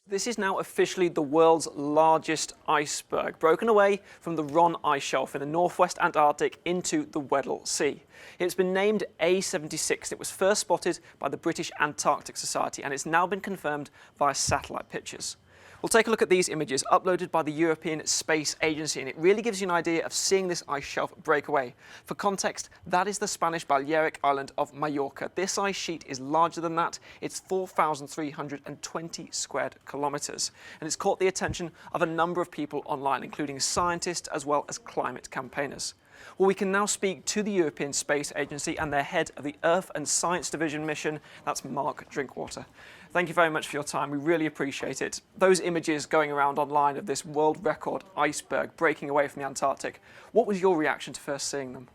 This is now officially the world's largest iceberg, broken away from the Ron ice shelf in the northwest Antarctic into the Weddell Sea. It's been named A76. It was first spotted by the British Antarctic Society, and it's now been confirmed via satellite pictures. We'll take a look at these images uploaded by the European Space Agency, and it really gives you an idea of seeing this ice shelf break away. For context, that is the Spanish Balearic island of Mallorca. This ice sheet is larger than that. It's 4,320 square kilometres, and it's caught the attention of a number of people online, including scientists as well as climate campaigners. Well, we can now speak to the European Space Agency and their head of the Earth and Science Division mission. That's Mark Drinkwater. Thank you very much for your time. We really appreciate it. Those images going around online of this world record iceberg breaking away from the Antarctic, what was your reaction to first seeing them?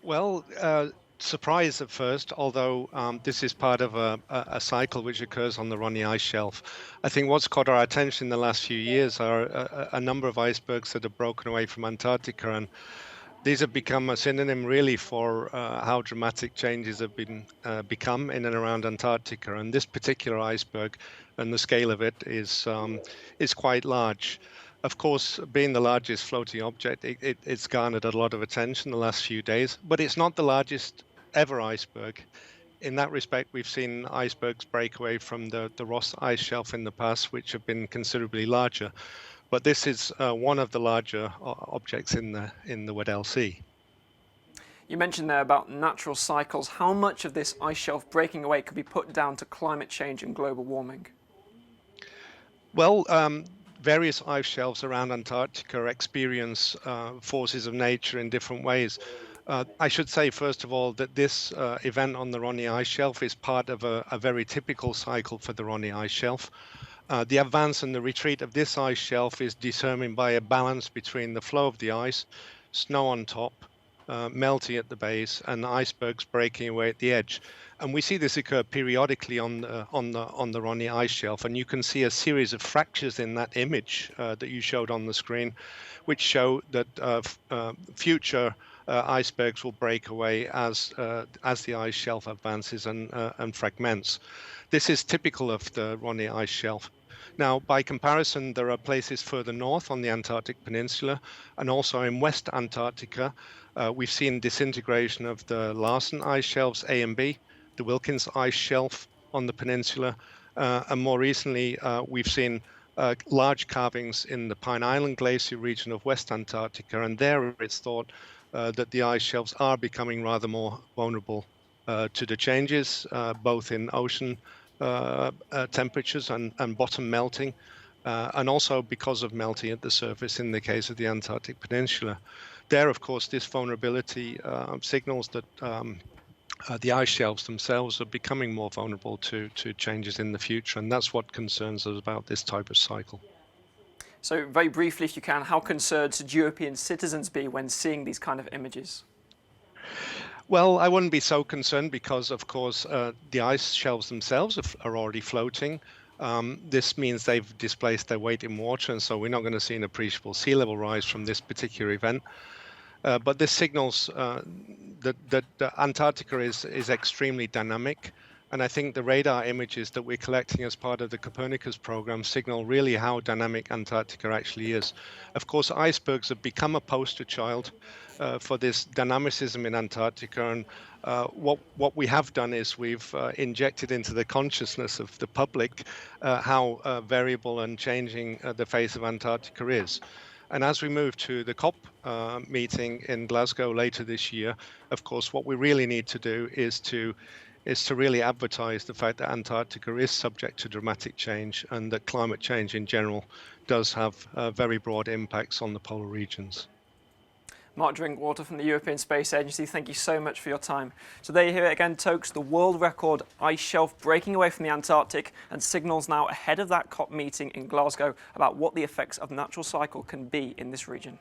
Well, surprise at first, although this is part of a cycle which occurs on the Ronny ice shelf. I think what's caught our attention in the last few years are a number of icebergs that have broken away from Antarctica, and these have become a synonym really for how dramatic changes have become in and around Antarctica. And this particular iceberg and the scale of it is quite large. Of course, being the largest floating object, it's garnered a lot of attention the last few days, but it's not the largest ever iceberg. In that respect, we've seen icebergs break away from the Ross ice shelf in the past, which have been considerably larger. But this is one of the larger objects in the Weddell Sea. You mentioned there about natural cycles. How much of this ice shelf breaking away could be put down to climate change and global warming? Well, various ice shelves around Antarctica experience forces of nature in different ways. I should say, first of all, that this event on the Ronny ice shelf is part of a very typical cycle for the Ronny ice shelf. The advance and the retreat of this ice shelf is determined by a balance between the flow of the ice, snow on top, melting at the base, and icebergs breaking away at the edge. And we see this occur periodically on the Ronny ice shelf, and you can see a series of fractures in that image that you showed on the screen, which show that future icebergs will break away as the ice shelf advances and fragments. This is typical of the Ronny ice shelf. Now, by comparison, there are places further north on the Antarctic Peninsula and also in West Antarctica. We've seen disintegration of the Larsen ice shelves A and B, the Wilkins ice shelf on the peninsula, and more recently we've seen large carvings in the Pine Island Glacier region of West Antarctica, and there it's thought that the ice shelves are becoming rather more vulnerable to the changes, both in ocean temperatures and bottom melting, and also because of melting at the surface in the case of the Antarctic Peninsula. There, of course, this vulnerability signals that the ice shelves themselves are becoming more vulnerable to changes in the future, and that's what concerns us about this type of cycle. So very briefly, if you can, how concerned should European citizens be when seeing these kind of images? Well, I wouldn't be so concerned because, of course, the ice shelves themselves are already floating. This means they've displaced their weight in water, and so we're not going to see an appreciable sea level rise from this particular event. But this signals that Antarctica is extremely dynamic. And I think the radar images that we're collecting as part of the Copernicus program signal really how dynamic Antarctica actually is. Of course, icebergs have become a poster child for this dynamicism in Antarctica. And what we have done is we've injected into the consciousness of the public how variable and changing the face of Antarctica is. And as we move to the COP meeting in Glasgow later this year, of course, what we really need to do is to really advertise the fact that Antarctica is subject to dramatic change and that climate change in general does have very broad impacts on the polar regions. Mark Drinkwater from the European Space Agency, thank you so much for your time. So there you hear it again, Tokes, the world record ice shelf breaking away from the Antarctic, and signals now ahead of that COP meeting in Glasgow about what the effects of natural cycle can be in this region.